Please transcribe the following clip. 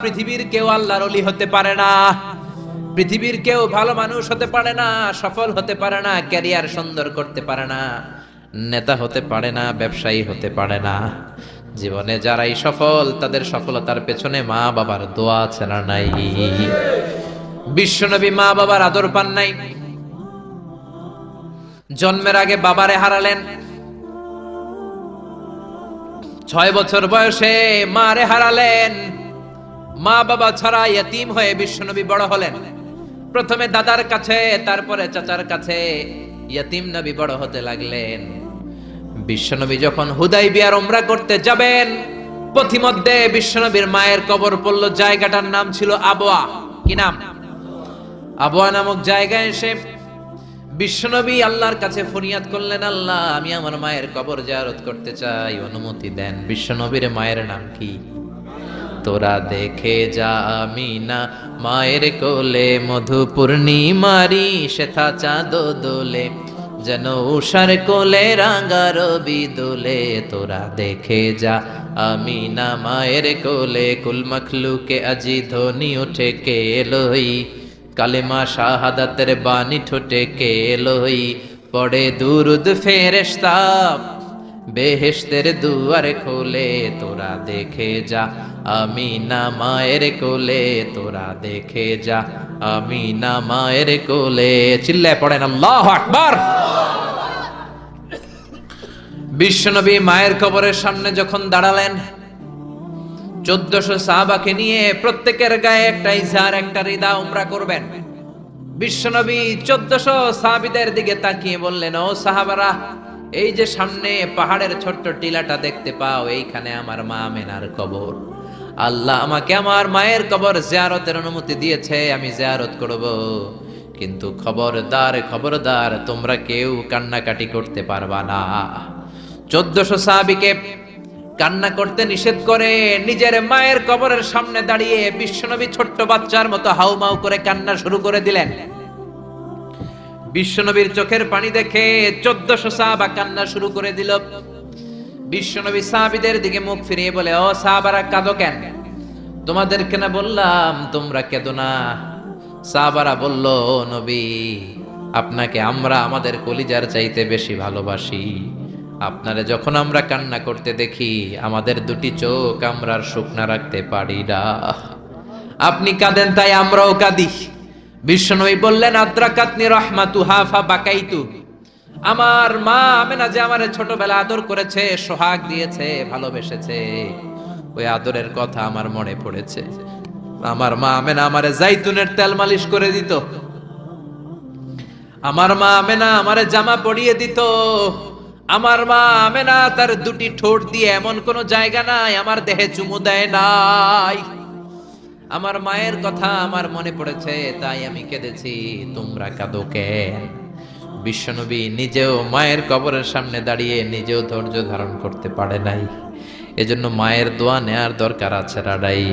পৃথিবীর কেউ আল্লাহর ওলি হতে পারে না, পৃথিবীর কেউ ভালো মানুষ হতে পারে না, সফল হতে পারে না, ক্যারিয়ার সুন্দর করতে পারে না, নেতা হতে পারে না, ব্যবসায়ী হতে পারে না। জীবনে যারাই সফল তাদের সফলতার পেছনে মা বাবার দোয়া আছে না নাই? বিশ্বনবী মা বাবার আদর পান নাই, জন্মের আগে বাবারে হারালেন, 6 বছর বয়সে মারে হারালেন। মা বাবা ছাড়া ইয়তীম হয়ে বিশ্বনবী বড় হলেন। প্রথমে দাদার কাছে, তারপরে চাচার কাছে ইয়তীম নবী বড় হতে লাগলেন। বিশ্বনবী যখন হুদাইবিয়ার উমরা করতে যাবেন, পথিমধ্যে বিশ্বনবীর মায়ের কবর পড়ল। জায়গাটার নাম ছিল আবওয়া। কি নাম? আবওয়া নামক জায়গায় এসে বিশ্বনবী আল্লাহর কাছে ফরিয়াদ করলেন, আল্লাহ, আমি আমার মায়ের কবর জিয়ারত করতে চাই, অনুমতি দেন। বিশ্বনবীর মায়ের নাম কি? তোরা দেখে যা আমিনা মায়ের কোলে, মধু পূর্ণিমারি শেথা চাঁদ দোলে, যেন উষার কোলে রাঙা রবি দোলে। তোরা দেখে যা আমিনা মায়ের কোলে, কুল মখলুকে আজি ধ্বনি উঠে কে লই, কালেমা শাহাদাতের বাণী ঠোঁটে কে লই, পড়ে দুরুদ ফেরেশতা বেহেশতের দুয়ার খোলে। তোরা দেখে যা আমিনা মায়ের কোলে, তোরা দেখে যা আমিনা মায়ের কোলে। চিল্লায় পড়েন আল্লাহু আকবার। বিশ্বনবী মায়ের কবরের সামনে যখন দাঁড়ালেন, 1400 সাহাবাকে নিয়ে প্রত্যেকের গায়ে একটা ইজার, একটা রিদা উমরা করবেন। বিশ্বনবী 1400 সাহাবীদের দিকে তাকিয়ে বললেন, ও সাহাবারা, এই যে সামনে পাহাড়ের ছোট্ট টিলাটা দেখতে পাও, এইখানে আমার মা আমেনার কবর। আল্লাহ আমাকে আমার মায়ের কবর জিয়ারতের অনুমতি দিয়েছে, আমি জিয়ারত করব। কিন্তু খবরদার, খবরদার, তোমরা কেউ কান্নাকাটি করতে পারবা না। 1400 সাহাবীকে কান্না করতে নিষেধ করে নিজের মায়ের কবরের সামনে দাঁড়িয়ে বিশ্বনবী ছোট্ট বাচ্চার মতো হাউমাউ করে কান্না শুরু করে দিলেন। বিশ্বনবীর চোখের পানি দেখে 1400 সাহাবা কান্না শুরু করে দিল। বিশ্বনবী সাহাবীদের দিকে মুখ ফিরিয়ে বলে, ও সাহাবারা, কাঁদো কেন? তোমাদেরকে না বললাম তোমরা কেঁদো না? সাহাবারা বলল, ও নবী, আপনাকে আমরা আমাদের কলিজার চাইতে বেশি ভালোবাসি। আপনারে যখন আমরা কান্না করতে দেখি, আমাদের দুটি চোখ আমরা আর শুকনা রাখতে পারি না। আপনি কাঁদেন তাই আমরাও কাঁদি। বিশ্বনবী বললেন, আদ্রাকাতনি রাহমাতুহা ফাবাকাইতু। আমার মা আমেনা যে আমারে ছোটবেলা আদর করেছে, সোহাগ দিয়েছে, ভালোবেসেছে, ওই আদরের কথা আমার মনে পড়েছে। আমার মা আমেনা আমারে জাইতুনের তেল মালিশ করে দিত, আমার মা আমেনা আমারে জামা পরিয়ে দিত, আমার মা আমেনা তার দুটি ঠোঁট দিয়ে এমন কোন জায়গা নাই আমার দেহে চুমু দেয় নাই। আমার মায়ের কথা আমার মনে পড়েছে, তাই আমি কেঁদেছি। তোমরা কাঁদো কেন? বিশ্বনবী নিজেও মায়ের কবরের সামনে দাঁড়িয়ে নিজেও ধৈর্য ধারণ করতে পারে নাই। এজন্য মায়ের দোয়া নেয়ার দরকার আছে রাডাই।